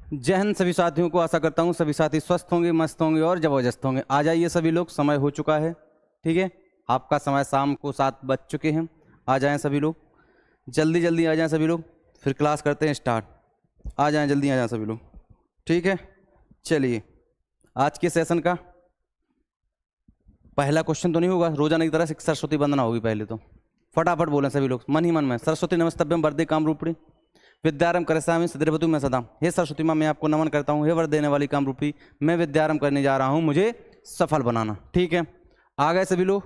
जय हिंद सभी साथियों को। आशा करता हूँ सभी साथी स्वस्थ होंगे, मस्त होंगे और जबरदस्त होंगे। आ जाइए सभी लोग, समय हो चुका है। ठीक है, आपका समय शाम को 7 बज चुके हैं। आ जाएं सभी लोग, जल्दी जल्दी आ जाएं सभी लोग, फिर क्लास करते हैं स्टार्ट। आ जाएं, जल्दी आ जाएं सभी लोग। ठीक है, चलिए आज के सेशन का पहला क्वेश्चन तो नहीं होगा, रोजाना की तरह से सरस्वती वंदना होगी। पहले तो फटाफट बोलें सभी लोग मन ही मन में। सरस्वती नमस्तभ्यम वरदे कामरूपिणी विद्यारंभ करसामी सदृभतु मैं सदा। हे सरस्वती माँ, मैं आपको नमन करता हूँ। हे वर देने वाली कामरूपी, मैं विद्यारंभ करने जा रहा हूँ, मुझे सफल बनाना। ठीक है, आ गए सभी लोग?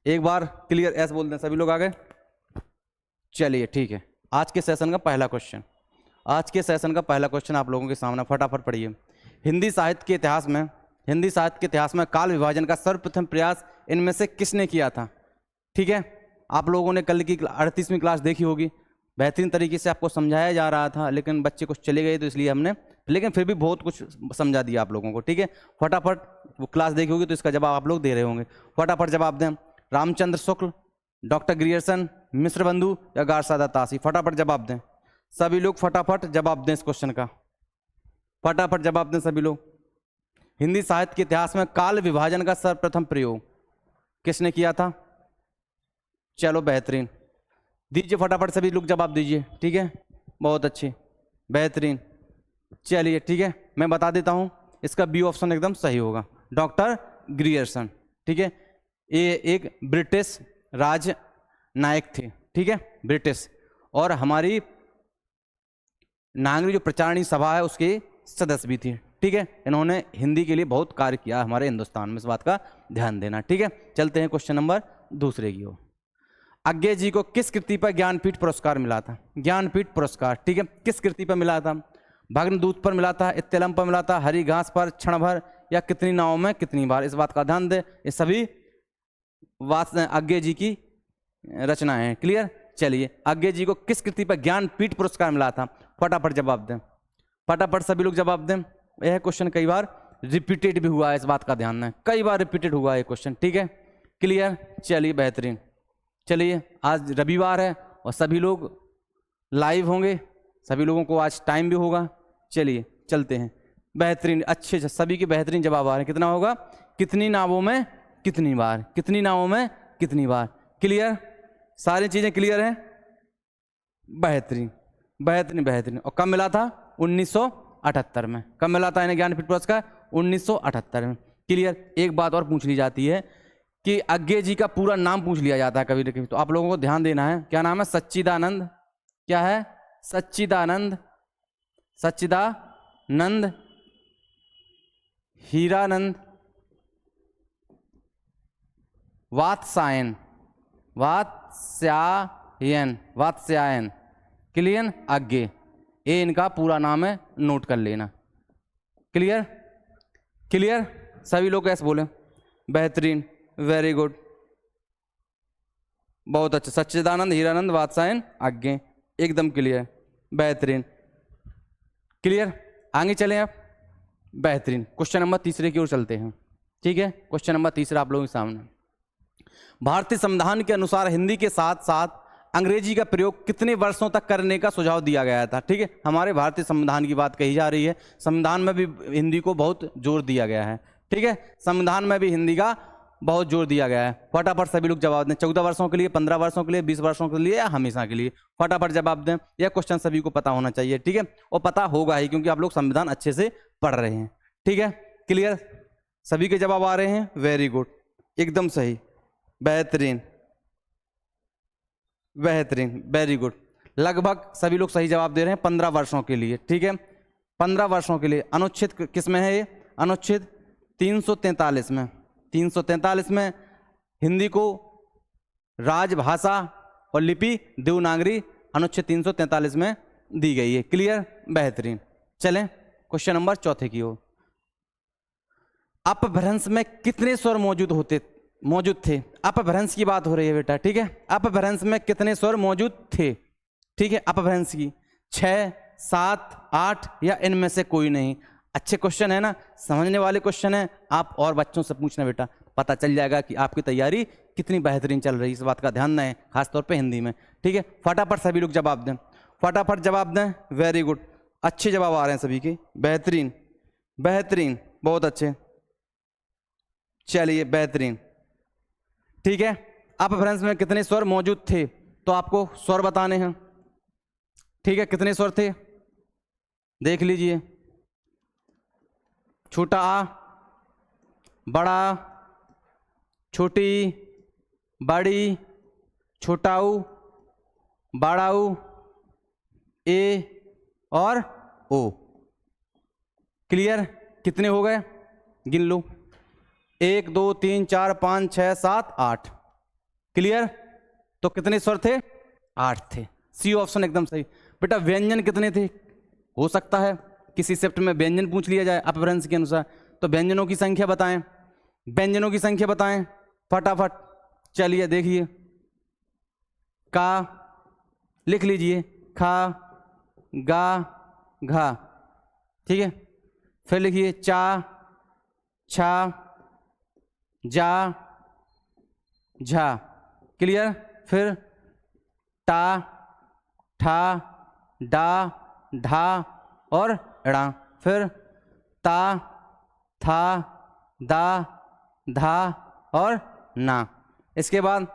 एक बार क्लियर ऐसे बोल दें सभी लोग, आ गए? चलिए ठीक है, आज के सेशन का पहला क्वेश्चन, आज के सेशन का पहला क्वेश्चन आप लोगों के सामने, फटाफट पढ़िए। हिंदी साहित्य के इतिहास में काल विभाजन का सर्वप्रथम प्रयास इनमें से किसने किया था? ठीक है, आप लोगों ने कल की 38वीं क्लास देखी होगी, बेहतरीन तरीके से आपको समझाया जा रहा था, लेकिन बच्चे कुछ चले गए तो इसलिए हमने, लेकिन फिर भी बहुत कुछ समझा दिया आप लोगों को। ठीक है, फटाफट वो क्लास देखी होगी तो इसका जवाब आप लोग दे रहे होंगे। फटाफट जवाब दें। रामचंद्र शुक्ल, डॉक्टर ग्रियर्सन, मिश्र बंधु या गारसादा तासी? फटाफट जवाब दें सभी लोग, फटाफट जवाब दें इस क्वेश्चन का, फटाफट जवाब दें सभी लोग। हिंदी साहित्य के इतिहास में काल विभाजन का सर्वप्रथम प्रयोग किसने किया था? चलो बेहतरीन, दीजिए फटाफट सभी लोग जवाब दीजिए। ठीक है, बहुत अच्छे, बेहतरीन। चलिए ठीक है, मैं बता देता हूं, इसका बी ऑप्शन एकदम सही होगा, डॉक्टर ग्रियर्सन। ठीक है, ये एक ब्रिटिश राजनायक थे। ठीक है, ब्रिटिश, और हमारी नागरिक जो प्रचारणी सभा है उसके सदस्य भी थे। ठीक है, इन्होंने हिंदी के लिए बहुत कार्य किया हमारे हिंदुस्तान में, इस बात का ध्यान देना। ठीक है, चलते हैं क्वेश्चन नंबर दूसरे की ओर। अज्ञे जी को किस कृति पर ज्ञानपीठ पुरस्कार मिला था? ज्ञानपीठ पुरस्कार, ठीक है, किस कृति पर मिला था? भग्नदूत पर मिला था, इत्तेलम पर मिला था, हरी घास पर, क्षण भर, या कितनी नावों में कितनी बार? इस बात का ध्यान दें, ये सभी अज्ञे जी की रचना है। क्लियर? चलिए, अज्ञे जी को किस कृति पर ज्ञानपीठ पुरस्कार मिला था? फटाफट जवाब दें, फटाफट सभी लोग जवाब दें। यह क्वेश्चन कई बार रिपीटेड भी हुआ है, इस बात का ध्यान दें, कई बार रिपीटेड हुआ है क्वेश्चन। ठीक है, क्लियर? चलिए बेहतरीन। चलिए, आज रविवार है और सभी लोग लाइव होंगे, सभी लोगों को आज टाइम भी होगा। चलिए चलते हैं, बेहतरीन, अच्छे से सभी के बेहतरीन जवाब आ रहे हैं। कितना होगा? कितनी नावों में कितनी बार? कितनी नावों में कितनी बार? क्लियर? सारी चीजें क्लियर हैं? बेहतरीन बेहतरीन बेहतरीन। और कब मिला था? 1978 में। कब मिला था इन्हें ज्ञानपीठ पुरस्कार? 1978 में। क्लियर? एक बात और पूछ ली जाती है कि अज्ञे जी का पूरा नाम पूछ लिया जाता है कभी न कभी, तो आप लोगों को ध्यान देना है। क्या नाम है? सच्चिदानंद। क्या है? सच्चिदानंद, सच्चिदानंद हीरानंद वात्स्यायन, वात्स्यायन क्लियर अज्ञे, ये इनका पूरा नाम है, नोट कर लेना। क्लियर? क्लियर? सभी लोग कैसे बोले? बेहतरीन, वेरी गुड, बहुत अच्छा। सच्चिदानंद हीरानंद वात्स्यायन अज्ञे, एकदम क्लियर, बेहतरीन। क्लियर? आगे चलें आप, बेहतरीन। क्वेश्चन नंबर तीसरे की ओर चलते हैं। ठीक है, क्वेश्चन नंबर तीसरा आप लोगों के सामने। भारतीय संविधान के अनुसार हिंदी के साथ साथ अंग्रेजी का प्रयोग कितने वर्षों तक करने का सुझाव दिया गया था? ठीक है, हमारे भारतीय संविधान की बात कही जा रही है, संविधान में भी हिंदी को बहुत जोर दिया गया है। ठीक है, संविधान में भी हिंदी का बहुत जोर दिया गया है। फटाफट सभी लोग जवाब दें। 14 वर्षों के लिए, 15 वर्षों के लिए, 20 वर्षों के लिए, या हमेशा के लिए? फटाफट जवाब दें। यह क्वेश्चन सभी को पता होना चाहिए। ठीक है, और पता होगा ही क्योंकि आप लोग संविधान अच्छे से पढ़ रहे हैं। ठीक है, क्लियर? सभी के जवाब आ रहे हैं, वेरी गुड, एकदम सही, बेहतरीन बेहतरीन, वेरी गुड। लगभग सभी लोग सही जवाब दे रहे हैं, 15 वर्षों के लिए। ठीक है, 15 वर्षों के लिए। अनुच्छेद किस में है ये? अनुच्छेद 343 में। 343 में हिंदी को राजभाषा और लिपि देवनागरी अनुच्छेद 343 में दी गई है। क्लियर? बेहतरीन। चलें क्वेश्चन नंबर चौथे की ओर। अपभ्रंश में कितने स्वर मौजूद थे? अपभ्रंश की बात हो रही है बेटा। ठीक है, अपभ्रंश में कितने स्वर मौजूद थे? ठीक है, अपभ्रंश की 6, 7, 8 या इनमें से कोई नहीं? अच्छे क्वेश्चन है ना, समझने वाले क्वेश्चन है। आप और बच्चों से पूछना बेटा, पता चल जाएगा कि आपकी तैयारी कितनी बेहतरीन चल रही है। इस बात का ध्यान दें, खासतौर पे हिंदी में। ठीक है, फटाफट सभी लोग जवाब दें, फटाफट जवाब दें, वेरी गुड। अच्छे जवाब आ रहे हैं सभी के, बेहतरीन बेहतरीन, बहुत अच्छे, चलिए बेहतरीन। ठीक है, अपभ्रंश में कितने स्वर मौजूद थे, तो आपको स्वर बताने हैं। ठीक है, कितने स्वर थे देख लीजिए, छोटा आ, बड़ा, छोटी, बड़ी, छोटा ऊ, बड़ा ऊ, ए और ओ। क्लियर, कितने हो गए गिन लो, 1 2 3 4 5 6 7 8। क्लियर, तो कितने स्वर थे, 8 थे। सी ऑप्शन एकदम सही। बेटा व्यंजन कितने थे, हो सकता है किसी शिफ्ट में व्यंजन पूछ लिया जाए अपभ्रंश के अनुसार, तो व्यंजनों की संख्या बताएं, व्यंजनों की संख्या बताएं फटाफट। चलिए देखिए, का लिख लीजिए, खा, गा, घा। ठीक है, फिर लिखिए चा, छा, जा, झा। क्लियर, फिर टा, ठा, डा, ढा और ड़ा। फिर ता, था, दा, धा और ना। इसके बाद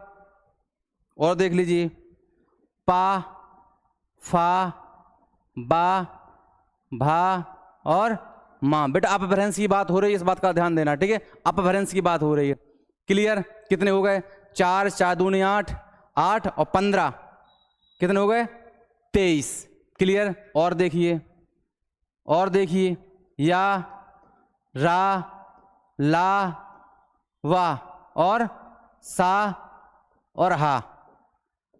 और देख लीजिए, पा, फा, बा, भा और माँ। बेटा अपभ्रंश की बात हो रही है, इस बात का ध्यान देना। ठीक है, अपभ्रंश की बात हो रही है। क्लियर, कितने हो गए, 4 4 दूनी 8, 8 और 15 कितने हो गए, 23। क्लियर, और देखिए, और देखिए, या, रा, ला, वा और सा और हा।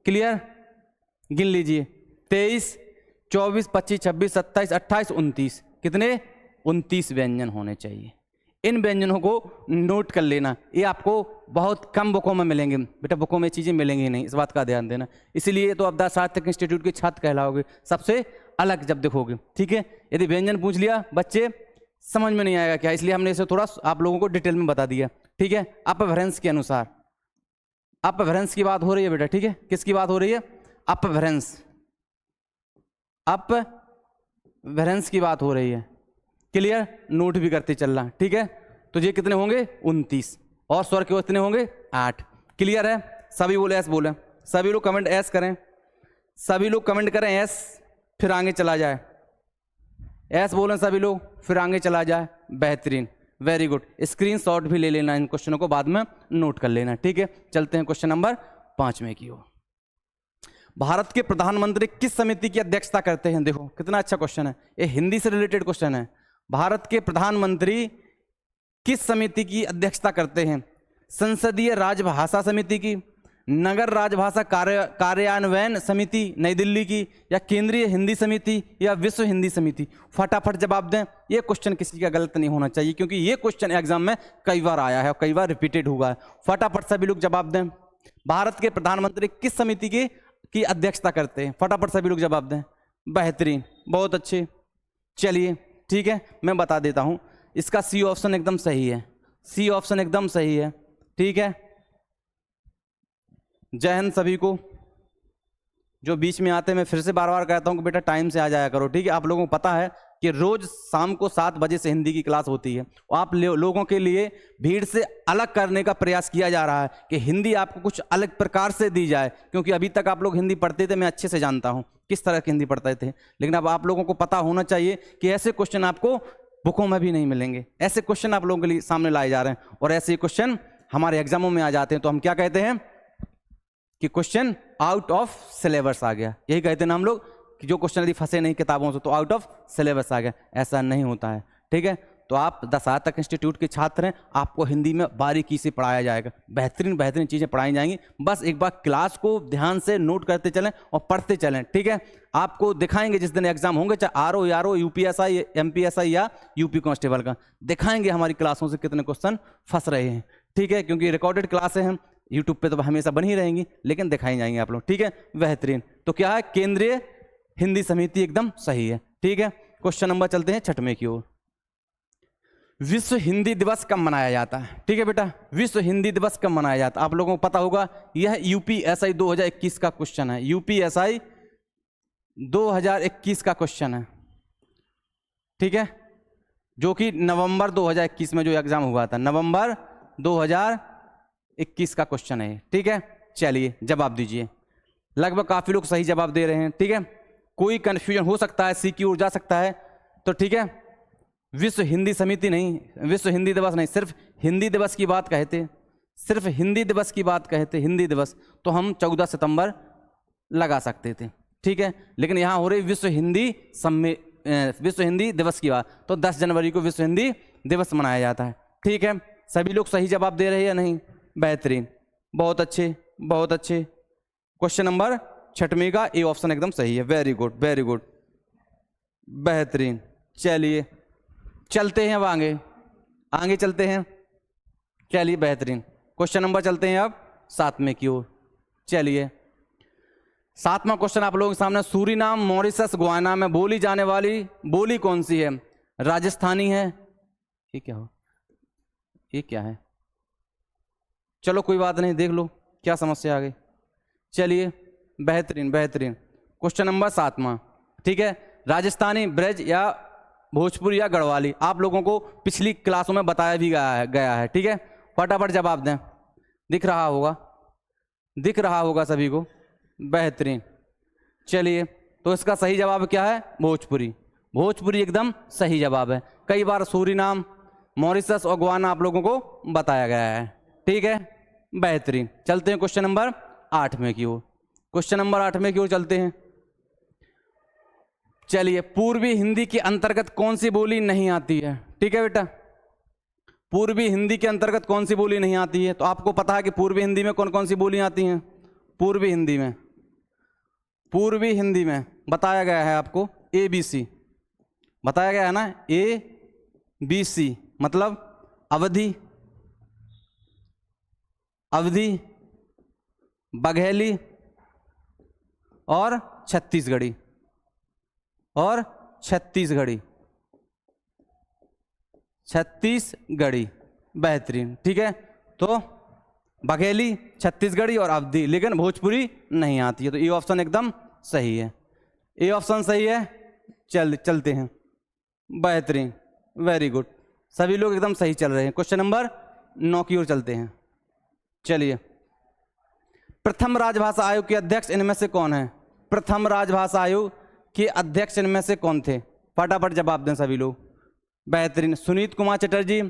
क्लियर, गिन लीजिए, 23 24 25 26 27 28 29। कितने, 29 व्यंजन होने चाहिए। इन व्यंजनों को नोट कर लेना, ये आपको बहुत कम बुकों में मिलेंगे बेटा, बुकों में चीज़ें मिलेंगी नहीं, इस बात का ध्यान देना। इसीलिए तो अवधा साहित्यिक इंस्टीट्यूट के छात्र कहलाओगे, सबसे अलग जब दिखोगे। ठीक है, यदि व्यंजन पूछ लिया बच्चे समझ में नहीं आएगा क्या, इसलिए हमने इसे थोड़ा आप लोगों को डिटेल में बता दिया। ठीक है, अपभ्रंश के अनुसार, अपभ्रंश की बात हो रही है बेटा। ठीक है, किसकी बात हो रही है, अपभ्रंश, अपभ्रंश की बात हो रही है। क्लियर, नोट भी करते चलना। ठीक है, तो ये कितने होंगे, 29 और स्वर के कितने होंगे, 8। क्लियर है, सभी बोले एस बोले, सभी लोग कमेंट एस करें, सभी लोग कमेंट करें एस, फिर आगे चला जाए। एस बोलें सभी लोग, फिर आगे चला जाए। बेहतरीन, वेरी गुड। स्क्रीनशॉट भी ले लेना, इन क्वेश्चनों को बाद में नोट कर लेना। ठीक है, चलते हैं क्वेश्चन नंबर 5 में की ओर। भारत के प्रधानमंत्री किस समिति की अध्यक्षता करते हैं। देखो कितना अच्छा क्वेश्चन है, ये हिंदी से रिलेटेड क्वेश्चन है। भारत के प्रधानमंत्री किस समिति की अध्यक्षता करते हैं। संसदीय राजभाषा समिति की, नगर राजभाषा कार्यान्वयन समिति नई दिल्ली की, या केंद्रीय हिंदी समिति, या विश्व हिंदी समिति। फटाफट जवाब दें, ये क्वेश्चन किसी का गलत नहीं होना चाहिए, क्योंकि ये क्वेश्चन एग्जाम में कई बार आया है और कई बार रिपीटेड हुआ है। फटाफट सभी लोग जवाब दें, भारत के प्रधानमंत्री किस समिति की अध्यक्षता करते हैं। फटाफट सभी लोग जवाब दें। बेहतरीन, बहुत अच्छे। चलिए ठीक है, मैं बता देता हूं, इसका सी ऑप्शन एकदम सही है, सी ऑप्शन एकदम सही है। ठीक है, जय हिंद सभी को। जो बीच में आते हैं, मैं फिर से बार बार कहता हूं कि बेटा टाइम से आ जाया करो। ठीक है, आप लोगों को पता है कि रोज शाम को 7 बजे से हिंदी की क्लास होती है। आप लोगों के लिए भीड़ से अलग करने का प्रयास किया जा रहा है कि हिंदी आपको कुछ अलग प्रकार से दी जाए, क्योंकि अभी तक आप लोग हिंदी पढ़ते थे, मैं अच्छे से जानता हूं किस तरह की हिंदी पढ़ते थे, लेकिन अब आप लोगों को पता होना चाहिए कि ऐसे क्वेश्चन आपको बुकों में भी नहीं मिलेंगे। ऐसे क्वेश्चन आप लोगों के लिए सामने लाए जा रहे हैं, और ऐसे क्वेश्चन हमारे एग्जामों में आ जाते हैं, तो हम क्या कहते हैं कि क्वेश्चन आउट ऑफ सिलेबस आ गया। यही कहते हैं ना हम लोग कि जो क्वेश्चन यदि फंसे नहीं किताबों से तो आउट ऑफ सिलेबस आ गया। ऐसा नहीं होता है। ठीक है, तो आप 10 तक इंस्टीट्यूट के छात्र हैं, आपको हिंदी में बारीकी से पढ़ाया जाएगा, बेहतरीन बेहतरीन चीज़ें पढ़ाई जाएंगी। बस एक बार क्लास को ध्यान से नोट करते चलें और पढ़ते चलें। ठीक है, आपको दिखाएंगे जिस दिन एग्जाम होंगे, चाहे आरओ यारो यूपीएसआई एमपीएसआई या यूपी कांस्टेबल का, दिखाएंगे हमारी क्लासों से कितने क्वेश्चन फंस रहे हैं। ठीक है, क्योंकि रिकॉर्डेड क्लासें हैं यूट्यूब पे तो हमेशा बनी ही रहेंगी, लेकिन दिखाई जाएंगे आप लोग। ठीक है, बेहतरीन। तो क्या है, केंद्रीय हिंदी समिति एकदम सही है। ठीक है, क्वेश्चन नंबर चलते हैं 6वें की ओर। विश्व हिंदी दिवस कब मनाया जाता है। ठीक है बेटा, विश्व हिंदी दिवस कब मनाया जाता है, आप लोगों को पता होगा। यह यूपीएसआई 2021 का क्वेश्चन है, यूपीएसआई 2021 का क्वेश्चन है। ठीक है, जो कि नवंबर 2021 में जो एग्जाम हुआ था, नवंबर 2021 का क्वेश्चन है, ठीक है। चलिए जवाब दीजिए। लगभग काफी लोग सही जवाब दे रहे हैं, ठीक है। कोई कंफ्यूजन हो सकता है, सी की ओर जा सकता है, तो ठीक है। विश्व हिंदी समिति नहीं, विश्व हिंदी दिवस नहीं, सिर्फ हिंदी दिवस की बात कहते, सिर्फ हिंदी दिवस की बात कहते, हिंदी दिवस, तो हम 14 सितंबर लगा सकते थे, ठीक है। लेकिन यहाँ हो रही विश्व हिंदी दिवस की बात, तो 10 जनवरी को विश्व हिंदी दिवस मनाया जाता है, ठीक है। सभी लोग सही जवाब दे रहे हैं या नहीं? बेहतरीन, बहुत अच्छे, बहुत अच्छे। क्वेश्चन नंबर 6 का ए ऑप्शन एकदम सही है। वेरी गुड, वेरी गुड, बेहतरीन। चलिए चलते हैं अब आगे, आगे चलते हैं। चलिए बेहतरीन, क्वेश्चन नंबर चलते हैं अब 7वें की ओर। चलिए 7वां क्वेश्चन आप लोगों के सामने। सूरीनाम, मॉरिशस, गुयाना में बोली जाने वाली बोली कौन सी है? राजस्थानी है। ये क्या हो, ये क्या है? चलो कोई बात नहीं, देख लो क्या समस्या आ गई। चलिए बेहतरीन, बेहतरीन। क्वेश्चन नंबर 7वां, ठीक है। राजस्थानी, ब्रज या भोजपुरी या गढ़वाली, आप लोगों को पिछली क्लासों में बताया भी गया है, ठीक है। फटाफट जवाब दें, दिख रहा होगा, दिख रहा होगा सभी को। बेहतरीन। चलिए तो इसका सही जवाब क्या है? भोजपुरी। भोजपुरी एकदम सही जवाब है। कई बार सूरीनाम, मॉरिशस और गुयाना आप लोगों को बताया गया है, ठीक है। बेहतरीन। चलते हैं क्वेश्चन नंबर 8वें की ओर। क्वेश्चन नंबर 8वें की ओर चलते हैं। चलिए, पूर्वी हिंदी के अंतर्गत कौन सी बोली नहीं आती है? ठीक है बेटा, पूर्वी हिंदी के अंतर्गत कौन सी बोली नहीं आती है? तो आपको पता है कि पूर्वी हिंदी में कौन कौन सी बोलियां आती हैं? पूर्वी हिंदी में, पूर्वी हिंदी में बताया गया है आपको ABC, बताया गया है ना, ABC मतलब अवधी, अवधी, बघेली और छत्तीसगढ़ी, और छत्तीसगढ़ी, छत्तीसगढ़ी। बेहतरीन, ठीक है। तो बघेली, छत्तीसगढ़ी और अवधी, लेकिन भोजपुरी नहीं आती है, तो ये ऑप्शन एकदम सही है, ये ऑप्शन सही है। चलते हैं। बेहतरीन, वेरी गुड, सभी लोग एकदम सही चल रहे हैं। क्वेश्चन नंबर 9 की ओर चलते हैं। चलिए, प्रथम राजभाषा आयोग के अध्यक्ष इनमें से कौन है? प्रथम राजभाषा आयोग के अध्यक्ष इनमें से कौन थे? फटाफट जवाब दें सभी लोग। बेहतरीन। सुनीत कुमार चटर्जी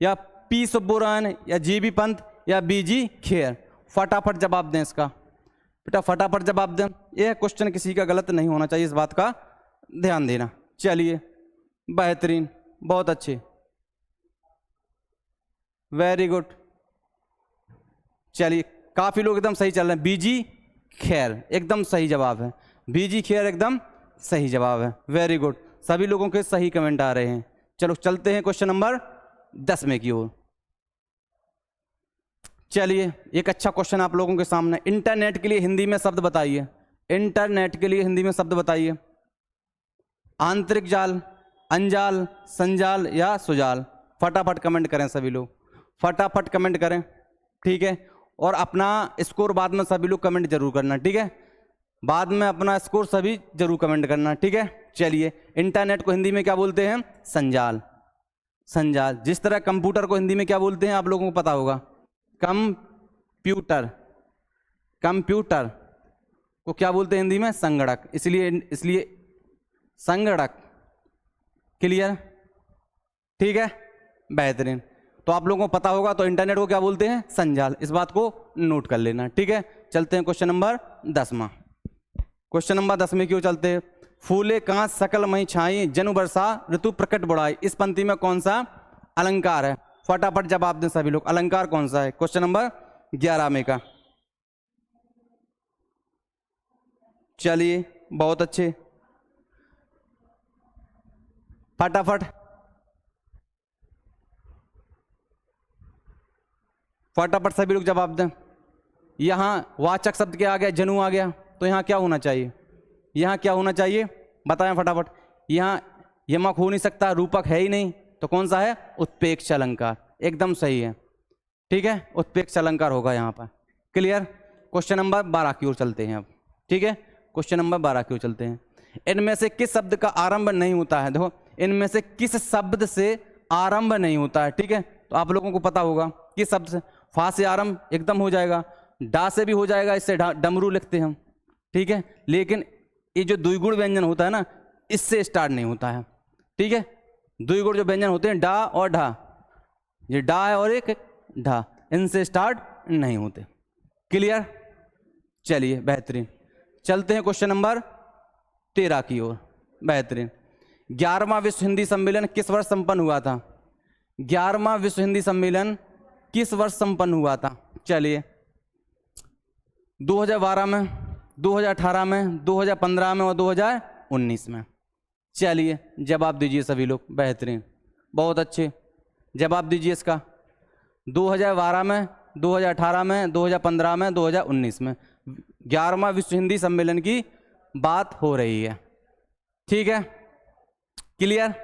या पी सुब्बुरायन या जीबी पंत या बीजी खेर? फटाफट जवाब दें इसका बेटा, फटाफट जवाब दें। यह क्वेश्चन किसी का गलत नहीं होना चाहिए, इस बात का ध्यान देना। चलिए बेहतरीन, बहुत अच्छे, वेरी गुड। चलिए काफी लोग एकदम सही चल रहे हैं। बीजी खेर एकदम सही जवाब है, बीजी खेर एकदम सही जवाब है। वेरी गुड, सभी लोगों के सही कमेंट आ रहे हैं। चलो चलते हैं क्वेश्चन नंबर 10वें की ओर। चलिए, एक अच्छा क्वेश्चन आप लोगों के सामने। इंटरनेट के लिए हिंदी में शब्द बताइए। इंटरनेट के लिए हिंदी में शब्द बताइए। आंतरिक जाल, अंजाल, संजाल या सुजाल? फटाफट कमेंट करें सभी लोग, फटाफट कमेंट करें, ठीक है। और अपना स्कोर बाद में सभी लोग कमेंट जरूर करना, ठीक है। बाद में अपना स्कोर सभी जरूर कमेंट करना, ठीक है। चलिए, इंटरनेट को हिंदी में क्या बोलते हैं? संजाल, संजाल। जिस तरह कंप्यूटर को हिंदी में क्या बोलते हैं आप लोगों को पता होगा? कंप्यूटर, कंप्यूटर को क्या बोलते हैं हिंदी में? संगणक। इसलिए संगणक। क्लियर, ठीक है, बेहतरीन। तो आप लोगों को पता होगा, तो इंटरनेट को क्या बोलते हैं? संजाल। इस बात को नोट कर लेना, ठीक है। चलते हैं क्वेश्चन नंबर 10वां। क्वेश्चन नंबर 10वें की ओर चलते हैं। फूले कांच सकल मही छाई, जनु वर्षा ऋतु प्रकट बुढ़ाई, इस पंक्ति में कौन सा अलंकार है? फटाफट जवाब दें सभी लोग, अलंकार कौन सा है? क्वेश्चन नंबर 11वें का। चलिए बहुत अच्छे, फटाफट फटाफट सभी लोग जवाब दें। यहां वाचक शब्द क्या आ गया? जनु आ गया, तो यहां क्या होना चाहिए? यहां क्या होना चाहिए बताएं फटाफट। यहां यमक हो नहीं सकता, रूपक है ही नहीं, तो कौन सा है? उत्प्रेक्ष अलंकार। एकदम सही है, ठीक है, उत्प्रेक्ष अलंकार होगा यहां पर। क्लियर। क्वेश्चन नंबर 12 की ओर चलते हैं अब, ठीक है। क्वेश्चन नंबर 12 की ओर चलते हैं। इनमें से किस शब्द का आरंभ नहीं होता है? देखो, इनमें से किस शब्द से आरंभ नहीं होता है? ठीक है, तो आप लोगों को पता होगा किस शब्द से। फा से आरंभ एकदम हो जाएगा, डा से भी हो जाएगा, इससे डमरू लिखते हैं हम, ठीक है। लेकिन ये जो द्विगुण व्यंजन होता है ना, इससे स्टार्ट नहीं होता है, ठीक है। द्विगुण जो व्यंजन होते हैं डा और ढा, ये डा है और एक ढा, इनसे स्टार्ट नहीं होते। क्लियर? चलिए बेहतरीन, चलते हैं क्वेश्चन नंबर 13 की ओर। बेहतरीन। 11वां विश्व हिंदी सम्मेलन किस वर्ष संपन्न हुआ था? 11वां विश्व हिंदी सम्मेलन किस वर्ष संपन्न हुआ था? चलिए, 2012 में, 2018 में, 2015 में और 2019 में। चलिए जवाब दीजिए सभी लोग। बेहतरीन, बहुत अच्छे, जवाब दीजिए इसका। 2012 में, 2018 में, 2015 में, 2019 में 11वां विश्व हिंदी सम्मेलन की बात हो रही है, ठीक है। क्लियर?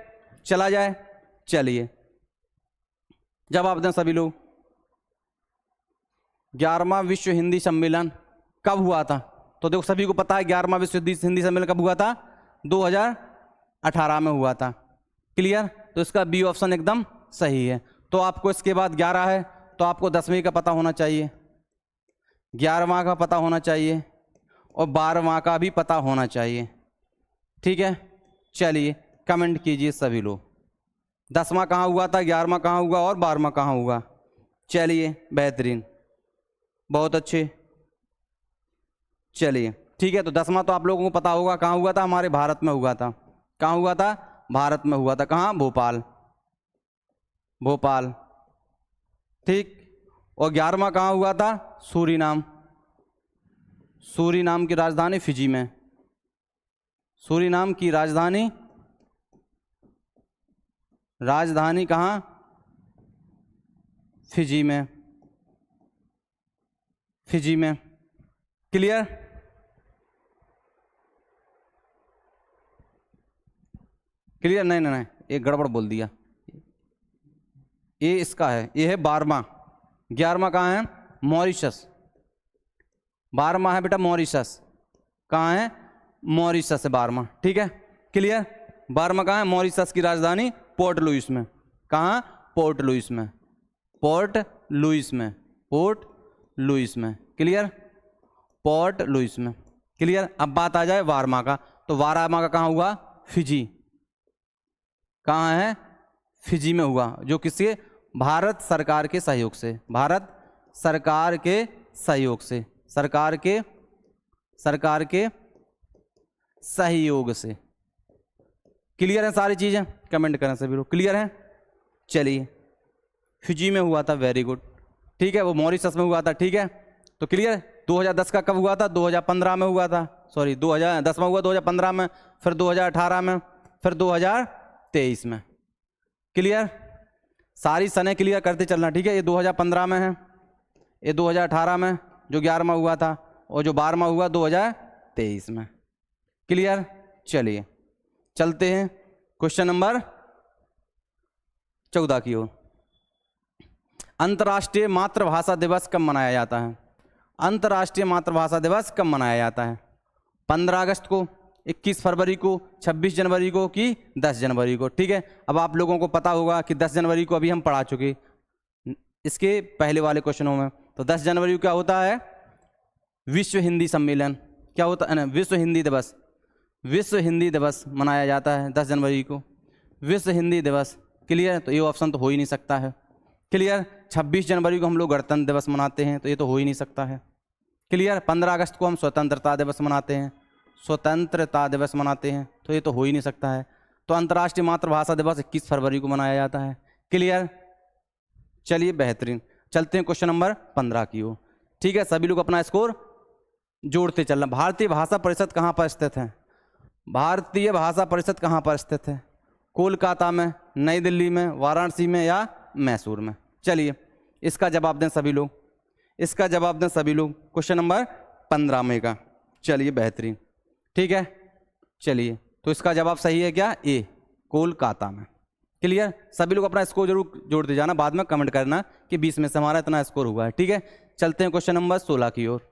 चला जाए, चलिए जवाब दें सभी लोग। 11वां विश्व हिंदी सम्मेलन कब हुआ था? तो देखो सभी को पता है 11वां विश्व हिंदी सम्मेलन कब हुआ था? 2018 में हुआ था। क्लियर? तो इसका बी ऑप्शन एकदम सही है। तो आपको इसके बाद 11 है, तो आपको 10वीं का पता होना चाहिए, 11वां का पता होना चाहिए और 12वां का भी पता होना चाहिए, ठीक है। चलिए कमेंट कीजिए सभी लोग, 10वां कहाँ हुआ था, 11वां कहाँ हुआ और 12वां कहाँ हुआ? चलिए बेहतरीन, बहुत अच्छे। चलिए ठीक है, तो 10वां तो आप लोगों को पता होगा कहाँ हुआ था, हमारे भारत में हुआ था। कहाँ हुआ था? भारत में हुआ था। कहाँ? भोपाल, भोपाल, ठीक। और 11वां कहाँ हुआ था? सूरीनाम, सूरीनाम की राजधानी फिजी में, सूरीनाम की राजधानी, राजधानी कहाँ? फिजी में, फिजी में। क्लियर? क्लियर? नहीं नहीं नहीं, एक गड़बड़ बोल दिया, ये इसका है, ये है 12वां। 11वां कहाँ है? मॉरिशस। 12वां है बेटा मॉरिशस। कहाँ है? मॉरिशस है 12वां, ठीक है। क्लियर? 12वां कहाँ है? मॉरिशस की राजधानी पोर्ट लुइस में। कहाँ? पोर्ट लुइस में, पोर्ट लुइस में, पोर्ट लुइस में। क्लियर? पोर्ट लुइस में। क्लियर? अब बात आ जाए 12वां का, तो 12वां का कहाँ हुआ? फिजी। कहाँ है? फिजी में हुआ, जो किसी भारत सरकार के सहयोग से, भारत सरकार के सहयोग से, सरकार के सहयोग से। क्लियर है सारी चीजें? कमेंट करें सभी लोग, क्लियर है? चलिए, फिजी में हुआ था, वेरी गुड, ठीक है। वो मॉरिशस में हुआ था, ठीक है। तो क्लियर? 2010 का कब हुआ था? 2015 में हुआ था, सॉरी 2010 में हुआ, 2015 में, फिर 2018 में, फिर 2023 में। क्लियर? सारी सने क्लियर करते चलना, ठीक है। ये 2015 में है, ये 2018 में जो 11वां हुआ था, और जो 12वां हुआ 2023 में। क्लियर? चलिए चलते हैं क्वेश्चन नंबर 14 की ओर। अंतर्राष्ट्रीय मातृभाषा दिवस कब मनाया जाता है? अंतर्राष्ट्रीय मातृभाषा दिवस कब मनाया जाता है? 15 अगस्त को, 21 फरवरी को, 26 जनवरी को कि 10 जनवरी को? ठीक है। अब आप लोगों को पता होगा कि 10 जनवरी को अभी हम पढ़ा चुके इसके पहले वाले क्वेश्चनों में। तो 10 जनवरी को क्या होता है? विश्व हिंदी सम्मेलन। क्या होता है? विश्व हिंदी दिवस, विश्व हिंदी दिवस मनाया जाता है 10 जनवरी को, विश्व हिंदी दिवस। क्लियर? तो ये ऑप्शन तो हो ही नहीं सकता है। क्लियर? 26 जनवरी को हम लोग गणतंत्र दिवस मनाते हैं, तो ये तो हो ही नहीं सकता है। क्लियर? 15 अगस्त को हम स्वतंत्रता दिवस मनाते हैं, स्वतंत्रता दिवस मनाते हैं, तो ये तो हो ही नहीं सकता है। तो अंतर्राष्ट्रीय मातृभाषा दिवस 21 फरवरी को मनाया जाता है। क्लियर? चलिए बेहतरीन, चलते हैं क्वेश्चन नंबर 15 की ओर। ठीक है, सभी लोग अपना स्कोर जोड़ते चलना। भारतीय भाषा परिषद कहाँ पर स्थित है? भारतीय भाषा परिषद कहाँ पर स्थित है? कोलकाता में, नई दिल्ली में, वाराणसी में या मैसूर में? चलिए इसका जवाब दें सभी लोग, इसका जवाब दें सभी लोग, क्वेश्चन नंबर 15 में का। चलिए बेहतरीन, ठीक है। चलिए तो इसका जवाब सही है क्या? ए, कोलकाता में। क्लियर? सभी लोग अपना स्कोर जरूर जोड़ते जाना, बाद में कमेंट करना कि 20 में से हमारा इतना स्कोर हुआ है। ठीक है, चलते हैं क्वेश्चन नंबर 16 की ओर।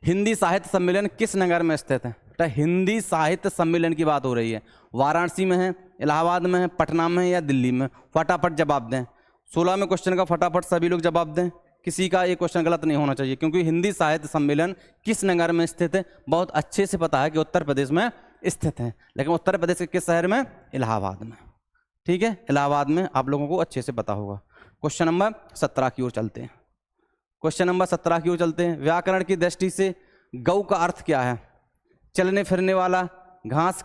हिंदी साहित्य सम्मेलन किस नगर में स्थित है? बेटा हिंदी साहित्य सम्मेलन की बात हो रही है। वाराणसी में है, इलाहाबाद में है, पटना में है या दिल्ली में? फटाफट जवाब दें। 16 में क्वेश्चन का फटाफट सभी लोग जवाब दें। किसी का ये क्वेश्चन गलत नहीं होना चाहिए, क्योंकि हिंदी साहित्य सम्मेलन किस नगर में स्थित है? बहुत अच्छे से पता है कि उत्तर प्रदेश में स्थित है, लेकिन उत्तर प्रदेश के किस शहर में? इलाहाबाद में। ठीक है, इलाहाबाद में आप लोगों को अच्छे से पता होगा। क्वेश्चन नंबर 17 की ओर चलते हैं। क्वेश्चन नंबर 17 की ओर चलते हैं। व्याकरण की दृष्टि से गौ का अर्थ क्या है? चलने फिरने वाला, घास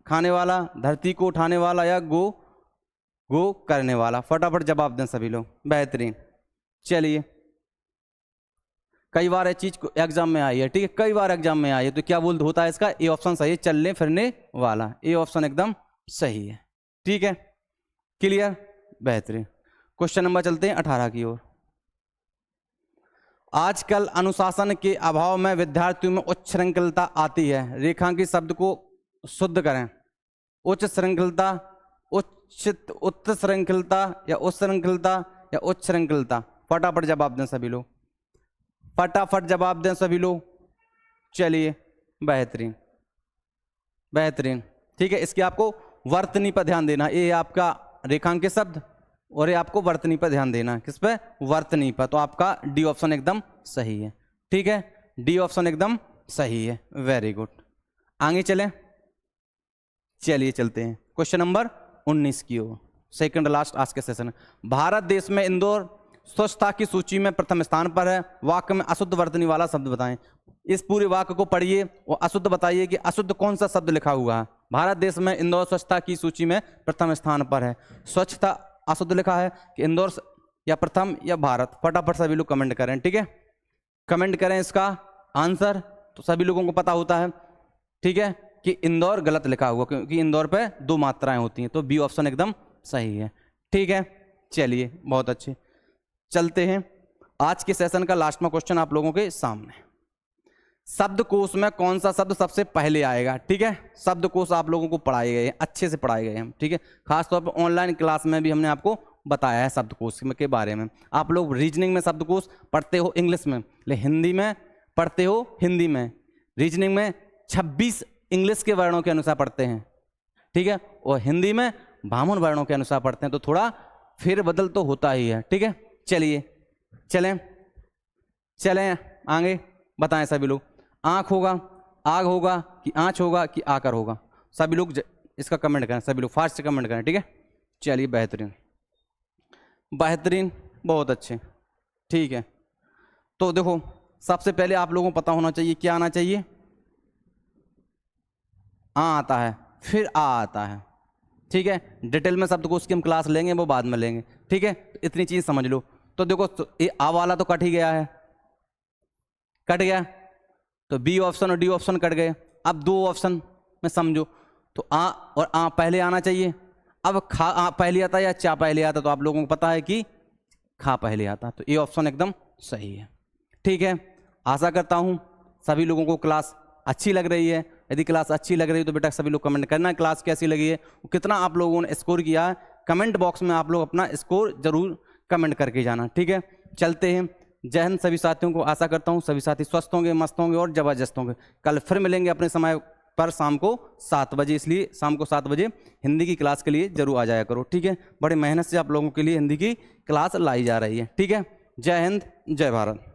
खाने वाला, धरती को उठाने वाला या गो करने वाला? फटाफट जवाब दें सभी लोग। बेहतरीन। चलिए, कई बार ये चीज एग्जाम में आई है, ठीक है, कई बार एग्जाम में आई है, तो क्या बोल होता है इसका? ए ऑप्शन सही है, चलने फिरने वाला। ए ऑप्शन एकदम सही है। ठीक है, क्लियर, बेहतरीन। क्वेश्चन नंबर चलते हैं 18 की ओर। आजकल अनुशासन के अभाव में विद्यार्थियों में उच्च श्रृंखलता आती है। रेखांकित शब्द को शुद्ध करें। उच्च श्रृंखलता, उच्च श्रृंखलता या उच्च श्रृंखलता या उच्च श्रृंखलता? फटाफट जवाब दें सभी लोग। फटाफट जवाब दें सभी लोग। चलिए, बेहतरीन बेहतरीन। ठीक है, इसके आपको वर्तनी पर ध्यान देना। ये आपका रेखांकित शब्द और ये आपको वर्तनी पर ध्यान देना। किस पे? वर्तनी पर। तो आपका डी ऑप्शन एकदम सही है। ठीक है, डी ऑप्शन एकदम सही है। Very good. आगे चलें। चलिए चलते हैं क्वेश्चन नंबर 19 की ओर। सेकंड लास्ट आज के सेशन। भारत देश में इंदौर स्वच्छता की सूची में प्रथम स्थान पर है। वाक्य में अशुद्ध वर्तनी वाला शब्द बताएं। इस पूरे वाक्य को पढ़िए और अशुद्ध बताइए कि अशुद्ध कौन सा शब्द लिखा हुआ है। भारत देश में इंदौर स्वच्छता की सूची में प्रथम स्थान पर है। स्वच्छता अशुद्ध लिखा है कि इंदौर या प्रथम या भारत? फटाफट सभी लोग कमेंट करें। ठीक है, कमेंट करें इसका आंसर, तो सभी लोगों को पता होता है। ठीक है, कि इंदौर गलत लिखा हुआ, क्योंकि इंदौर पे 2 मात्राएं होती हैं। तो बी ऑप्शन एकदम सही है। ठीक है, चलिए बहुत अच्छे। चलते हैं आज के सेशन का लास्ट में क्वेश्चन आप लोगों के सामने। शब्दकोश में कौन सा शब्द सबसे पहले आएगा? ठीक है, शब्दकोश आप लोगों को पढ़ाए गए हैं, अच्छे से पढ़ाए गए हैं। ठीक है, खासतौर पर ऑनलाइन क्लास में भी हमने आपको बताया है शब्दकोश के बारे में। आप लोग रीजनिंग में शब्दकोश पढ़ते हो इंग्लिश में, लेकिन हिंदी में पढ़ते हो हिंदी में। रीजनिंग में 26 इंग्लिश के वर्णों के अनुसार पढ़ते हैं, ठीक है, और हिंदी में 52 वर्णों के अनुसार पढ़ते हैं। तो थोड़ा फेर बदल तो होता ही है। ठीक है, चलिए चलें आगे। बताएं सभी लोग, आंख होगा, आग होगा कि आंच होगा कि आकर होगा? सभी लोग इसका कमेंट करें, सभी लोग फास्ट से कमेंट करें। ठीक है, चलिए बेहतरीन बेहतरीन, बहुत अच्छे। ठीक है, तो देखो सबसे पहले आप लोगों को पता होना चाहिए क्या आना चाहिए। आ आता है, फिर आ आता है। ठीक है, डिटेल में शब्दकोश की हम क्लास लेंगे, वो बाद में लेंगे। ठीक है, तो इतनी चीज समझ लो। तो देखो ये आ वाला तो कट ही गया है, कट गया, तो बी ऑप्शन और डी ऑप्शन कट गए। अब 2 ऑप्शन में समझो, तो आ और आ पहले आना चाहिए। अब खा आ पहले आता है या चा पहले आता? तो आप लोगों को पता है कि खा पहले आता, तो ये ऑप्शन एकदम सही है। ठीक है, आशा करता हूँ सभी लोगों को क्लास अच्छी लग रही है। यदि क्लास अच्छी लग रही है तो बेटा सभी लोग कमेंट करना क्लास कैसी लगी है, कितना आप लोगों ने स्कोर किया है। कमेंट बॉक्स में आप लोग अपना स्कोर जरूर कमेंट करके जाना। ठीक है, चलते हैं। जय हिंद सभी साथियों को। आशा करता हूँ सभी साथी स्वस्थ होंगे, मस्त होंगे और जबरदस्त होंगे। कल फिर मिलेंगे अपने समय पर शाम को 7 बजे, इसलिए शाम को 7 बजे हिंदी की क्लास के लिए जरूर आ जाया करो। ठीक है, बड़ी मेहनत से आप लोगों के लिए हिंदी की क्लास लाई जा रही है। ठीक है, जय हिंद, जय भारत।